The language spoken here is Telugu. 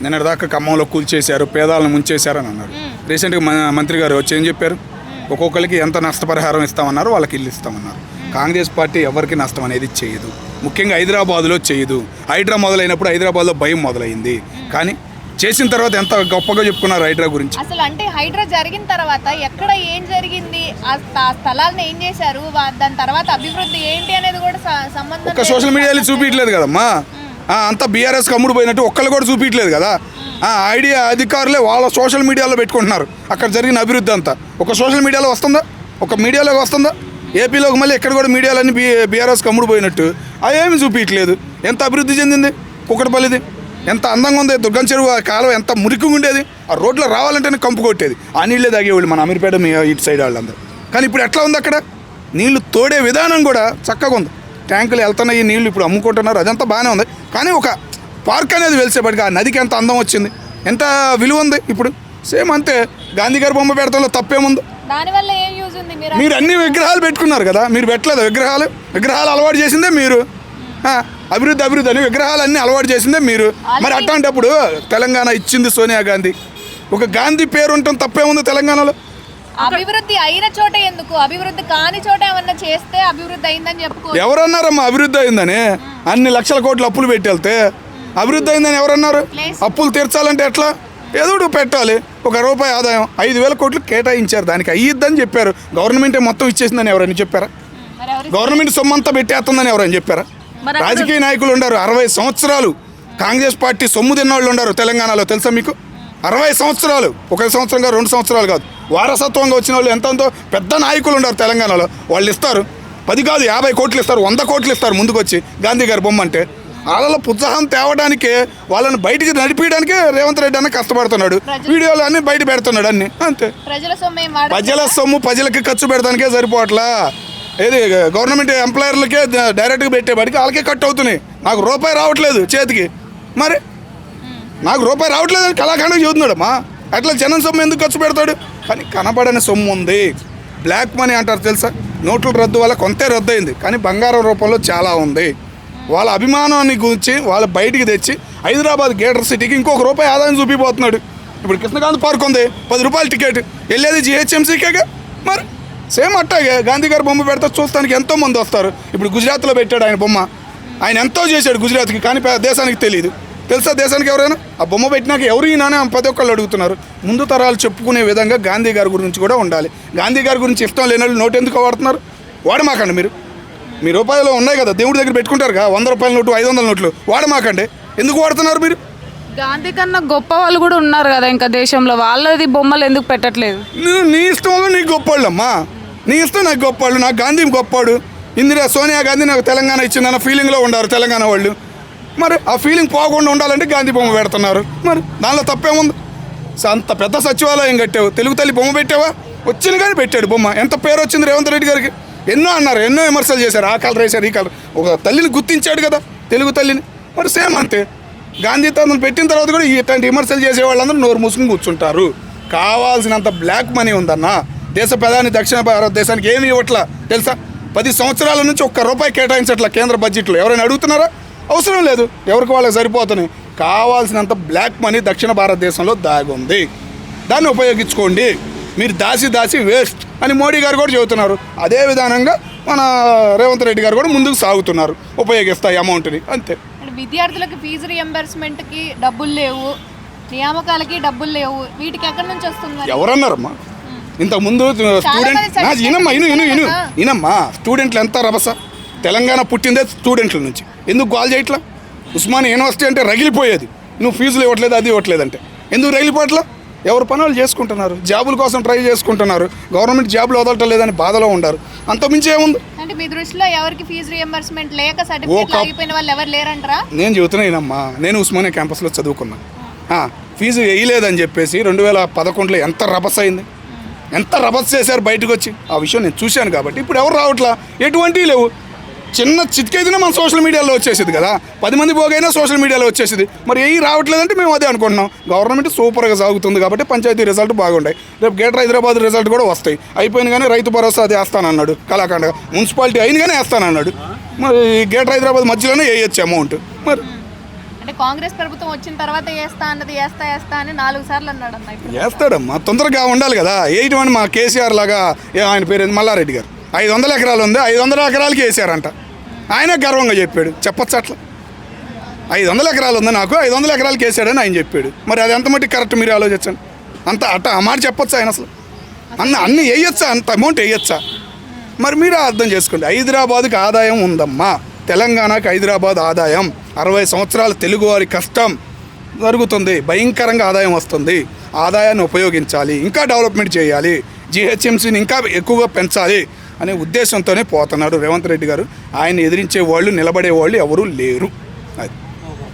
నిన్నటిదాకా ఖమ్మంలో కూల్చేశారు, పేదాలను ముంచేశారని అన్నారు. రీసెంట్గా మంత్రి గారు వచ్చి ఏం చెప్పారు? ఒక్కొక్కరికి ఎంత నష్టపరిహారం ఇస్తామన్నారు, వాళ్ళకి ఇల్లు ఇస్తామన్నారు. కాంగ్రెస్ పార్టీ ఎవరికి నష్టం అనేది చేయదు, ముఖ్యంగా హైదరాబాద్లో చేయదు. హైడ్రా మొదలైనప్పుడు హైదరాబాద్లో భయం మొదలైంది, కానీ చేసిన తర్వాత ఎంత గొప్పగా చెప్పుకున్నారు హైడ్రా గురించి. అసలు అంటే హైడ్రా జరిగిన తర్వాత ఎక్కడ ఏం జరిగింది, ఆ స్థలాలను ఏం చేశారు, దాని తర్వాత అభివృద్ధి ఏంటి అనేది కూడా సంబంధం ఒక్క సోషల్ మీడియాలో చూపించలేదు కదమ్మా. అంతా బీఆర్ఎస్కి అమ్ముడు పోయినట్టు ఒక్కళ్ళు కూడా చూపించలేదు కదా. ఐడియా అధికారులే వాళ్ళ సోషల్ మీడియాలో పెట్టుకుంటున్నారు అక్కడ జరిగిన అభివృద్ధి అంతా. ఒక సోషల్ మీడియాలో వస్తుందా? ఒక మీడియాలోకి వస్తుందా? ఏపీలోకి మళ్ళీ ఎక్కడ కూడా మీడియాలన్నీ బీఆర్ఎస్కి అమ్ముడు పోయినట్టు అవేమి చూపించలేదు. ఎంత అభివృద్ధి చెందింది కుక్కటపల్లిది, ఎంత అందంగా ఉంది. దుర్గం చెరువు కాలం ఎంత మురికిగా ఉండేది, ఆ రోడ్లో రావాలంటేనే కంపు కొట్టేది. ఆ నీళ్ళే తాగేవాళ్ళు మన అమీర్పేట ఇటు సైడ్ వాళ్ళందరూ. కానీ ఇప్పుడు ఎట్లా ఉంది అక్కడ? నీళ్లు తోడే విధానం కూడా చక్కగా ఉంది. ట్యాంకులు వెళ్తున్నాయి, నీళ్ళు ఇప్పుడు అమ్ముకుంటున్నారు, అదంతా బాగానే ఉంది. కానీ ఒక పార్క్ అనేది వెలిసేపటికి ఆ నదికి ఎంత అందం వచ్చింది, ఎంత విలువ ఉంది. ఇప్పుడు సేమ్ అంతే. గాంధీ గారి బొమ్మ పెడతాలో తప్పేముంది? దానివల్ల ఏం యూజ్ ఉంది? మీరు అన్ని విగ్రహాలు పెట్టుకున్నారు కదా, మీరు పెట్టలేదు విగ్రహాలు అలవాటు చేసిందే మీరు. అభివృద్ధి అని విగ్రహాలన్నీ అలవాటు చేసిందే మీరు. మరి అట్లాంటప్పుడు తెలంగాణ ఇచ్చింది సోనియా గాంధీ. ఒక గాంధీ పేరు ఉండటం తప్పేముంది తెలంగాణలో? అభివృద్ధి అయిన చోట ఎందుకు, అభివృద్ధి కాని చోట ఏమన్నా చేస్తే అభివృద్ధి అయిందని చెప్పుకో. ఎవరన్నారమ్మా అభివృద్ధి అయిందని? అన్ని లక్షల కోట్లు అప్పులు పెట్టి వెళ్తే అభివృద్ధి అయిందని ఎవరన్నారు? అప్పులు తీర్చాలంటే ఎట్లా? ఏదో పెట్టాలి. ₹1 ఆదాయం 5,000 కోట్లు కేటాయించారు, దానికి అయ్యిద్దని చెప్పారు. గవర్నమెంటే మొత్తం ఇచ్చేసిందని ఎవరైనా చెప్పారా? గవర్నమెంట్ సొమ్మంతా పెట్టేస్తుందని ఎవరైనా చెప్పారా? రాజకీయ నాయకులు ఉన్నారు 60 సంవత్సరాలు కాంగ్రెస్ పార్టీ సొమ్ము తిన్నవాళ్ళు ఉన్నారు తెలంగాణలో, తెలుసా మీకు? 60 సంవత్సరాలు, 1 సంవత్సరం కాదు, 2 సంవత్సరాలు కాదు, వారసత్వంగా వచ్చిన వాళ్ళు ఎంతో పెద్ద నాయకులు ఉన్నారు తెలంగాణలో. వాళ్ళు ఇస్తారు 10 కాదు 50 కోట్లు ఇస్తారు, 100 కోట్లు ఇస్తారు ముందుకు వచ్చి గాంధీ గారి బొమ్మ అంటే. వాళ్ళలో ప్రోత్సాహం తేవడానికే, వాళ్ళని బయటికి నడిపించడానికే రేవంత్ రెడ్డి అన్న కష్టపడుతున్నాడు. వీడియోలు అన్ని బయట పెడుతున్నాడు అన్ని, అంతే. ప్రజల సొమ్ము ప్రజలకి ఖర్చు పెడతానికే సరిపోవట్లా. ఏది గవర్నమెంట్ ఎంప్లాయర్లకే డైరెక్ట్గా పెట్టేవాడికి వాళ్ళకే కట్ అవుతున్నాయి. నాకు రూపాయి రావట్లేదు చేతికి, మరి నాకు రూపాయి రావట్లేదు అని కళాఖండం చెబుతున్నాడు. అట్లా జనం సొమ్ము ఎందుకు ఖర్చు పెడతాడు? కానీ కనబడని సొమ్ము ఉంది. బ్లాక్ మనీ అంటారు తెలుసా? నోట్ల రద్దు వల్ల కొంతే రద్దు అయింది, కానీ బంగారం రూపంలో చాలా ఉంది. వాళ్ళ అభిమానాన్ని గురించి వాళ్ళు బయటికి తెచ్చి హైదరాబాద్ గ్రేటర్ సిటీకి ₹1 ఆదాయం చూపిపోతున్నాడు. ఇప్పుడు కృష్ణకాంత్ పార్క్ ఉంది, ₹10 టికెట్, వెళ్ళేది GHMCకేగా. మరి సేమ్ అట్టాగే గాంధీ గారి బొమ్మ పెడితే చూస్తానికి ఎంతోమంది వస్తారు. ఇప్పుడు గుజరాత్లో పెట్టాడు ఆయన బొమ్మ, ఆయన ఎంతో చేశాడు గుజరాత్కి, కానీ దేశానికి తెలియదు. తెలుసా దేశానికి ఎవరైనా? ఆ బొమ్మ పెట్టినాక ఎవరు ఈయననే ప్రతి ఒక్కళ్ళు అడుగుతున్నారు. ముందు తరాలు చెప్పుకునే విధంగా గాంధీ గారి గురించి కూడా ఉండాలి. గాంధీ గారి గురించి ఇష్టం లేని వాళ్ళు నోటు ఎందుకు వాడుతున్నారు? వాడమాకండి. మీ రూపాయలు ఉన్నాయి కదా, దేవుడి దగ్గర పెట్టుకుంటారు కదా, ₹100 నోటు, 500 నోట్లు, వాడమాకండి. ఎందుకు వాడుతున్నారు మీరు? గాంధీ కన్నా గొప్ప వాళ్ళు కూడా ఉన్నారు కదా ఇంకా దేశంలో, వాళ్ళది బొమ్మలు ఎందుకు పెట్టట్లేదు? నీ ఇష్టం, నీకు గొప్పవాళ్ళమ్మా, నీ ఇష్టం, నాకు గొప్పవాళ్ళు. నాకు గాంధీ గొప్పవాడు, సోనియా గాంధీ నాకు తెలంగాణ ఇచ్చిందన్న ఫీలింగ్లో ఉండారు తెలంగాణ వాళ్ళు. మరి ఆ ఫీలింగ్ పోకుండా ఉండాలంటే గాంధీ బొమ్మ పెడుతున్నారు. మరి దానిలో తప్పేముంది? అంత పెద్ద సచివాలయం కట్టావు, తెలుగు తల్లి బొమ్మ పెట్టావా? వచ్చింది కానీ పెట్టాడు బొమ్మ. ఎంత పేరు వచ్చింది రేవంత్ రెడ్డి గారికి. ఎన్నో అన్నారు, ఎన్నో విమర్శలు చేశారు, ఆ కలర్ వేశారు, ఈ కలర్. ఒక తల్లిని గుర్తించాడు కదా, తెలుగు తల్లిని. మరి సేమ్ అంతే. గాంధీ తనను పెట్టిన తర్వాత కూడా ఇట్లాంటి విమర్శలు చేసే వాళ్ళందరూ నోరు మూసుకుని కూర్చుంటారు. కావాల్సినంత బ్లాక్ మనీ ఉందన్న దేశ ప్రధాని దక్షిణ భారతదేశానికి. ఏమి ఇవ్వట్లా తెలుసా? 10 సంవత్సరాల నుంచి ₹1 కేటాయించట్లా కేంద్ర బడ్జెట్లో. ఎవరైనా అడుగుతున్నారా? అవసరం లేదు, ఎవరికి వాళ్ళకి సరిపోతున్నాయి. కావాల్సినంత బ్లాక్ మనీ దక్షిణ భారతదేశంలో దాగుంది, దాన్ని ఉపయోగించుకోండి. మీరు దాసి వేస్ట్ అని మోడీ గారు కూడా చెబుతున్నారు. అదే విధానంగా మన రేవంత్ రెడ్డి గారు కూడా ముందుకు సాగుతున్నారు, ఉపయోగిస్తాయి అమౌంట్ని, అంతే. విద్యార్థులకు ఫీజు రియంబర్స్మెంట్కి డబ్బులు లేవు, నియామకాలకి డబ్బులు లేవు, వీటికి ఎక్కడి నుంచి వస్తుంది? ఎవరన్నారమ్మా ఇంతకుముందు? ఇనమ్మా స్టూడెంట్లు ఎంత రభస. తెలంగాణ పుట్టిందే స్టూడెంట్ల నుంచి. ఎందుకు కాల్ చేయట్లా? ఉస్మానియా యూనివర్సిటీ అంటే రగిలిపోయేది, నువ్వు ఫీజులు ఇవ్వట్లేదు, అది ఇవ్వట్లేదంటే. ఎందుకు రగిలిపోవట్లా? ఎవరు పనులు చేసుకుంటున్నారు, జాబుల కోసం ట్రై చేసుకుంటున్నారు. గవర్నమెంట్ జాబులు వదలటం లేదని బాధలో ఉన్నారు. అంతమించి ఏముంది? అంటే మీ దృష్టిలో ఎవరికి ఫీజు రియంబర్స్మెంట్ లేక సర్టిఫికేట్ ఆగిపోయిన వాళ్ళు ఎవరు లేరంటారా? నేను చెబుతున్నానమ్మా, నేను ఉస్మానియా క్యాంపస్లో చదువుకున్నా. ఫీజు వేయలేదని చెప్పేసి 2011లో ఎంత రభస అయింది, ఎంత రభస చేశారు బయటకు వచ్చి. ఆ విషయం నేను చూశాను కాబట్టి ఇప్పుడు ఎవరు రావట్లా, ఎటువంటివి లేవు. చిన్న చితికైతేనే మన సోషల్ మీడియాలో వచ్చేసింది కదా, 10 మంది పోగైనా సోషల్ మీడియాలో వచ్చేసింది. మరి ఏవి రావట్లేదంటే మేము అదే అనుకుంటున్నాం. గవర్నమెంట్ సూపర్గా సాగుతుంది కాబట్టి పంచాయతీ రిజల్ట్ బాగుంటాయి. రేపు గ్రేటర్ హైదరాబాద్ రిజల్ట్ కూడా వస్తాయి. అయిపోయిన కానీ రైతు భరోసా అది వేస్తానన్నాడు కళాఖండగా. మున్సిపాలిటీ అయిన కానీ వేస్తానన్నాడు. మరి గ్రేటర్ హైదరాబాద్ మధ్యలోనే వేయచ్చు అమౌంట్. మరి అంటే కాంగ్రెస్ ప్రభుత్వం వచ్చిన తర్వాత వేస్తా అన్నది వేస్తా అని 4 సార్లు అన్నాడు అన్న. ఇప్పుడు వేస్తాడమ్మా, తొందరగా ఉండాలి కదా. వేయటం మా కేసీఆర్ లాగా ఆయన పేరు ఏంది, మల్లారెడ్డి గారు 500 ఎకరాలు ఉంది, 500 ఎకరాలకి వేసారంట. ఆయన గర్వంగా చెప్పాడు, చెప్పచ్చు అట్లా. 500 ఎకరాలు ఉంది నాకు, 500 ఎకరాలకి వేసాడని ఆయన చెప్పాడు. మరి అది ఎంత మట్టి కరెక్ట్ మీరు ఆలోచించండి. అంత అట్ట ఆ మాట చెప్పొచ్చా ఆయన అసలు? అన్ని వేయచ్చా, అంత అమౌంట్ వేయచ్చా? మరి మీరు అర్థం చేసుకోండి. హైదరాబాద్కి ఆదాయం ఉందమ్మా, తెలంగాణకి హైదరాబాద్ ఆదాయం 60 సంవత్సరాల తెలుగువారి కష్టం జరుగుతుంది, భయంకరంగా ఆదాయం వస్తుంది. ఆదాయాన్ని ఉపయోగించాలి, ఇంకా డెవలప్మెంట్ చేయాలి, జిహెచ్ఎంసీని ఇంకా ఎక్కువగా పెంచాలి అనే ఉద్దేశంతోనే పోతున్నాడు రేవంత్ రెడ్డి గారు. ఆయన ఎదిరించే వాళ్ళు, నిలబడే వాళ్ళు ఎవరూ లేరు. అది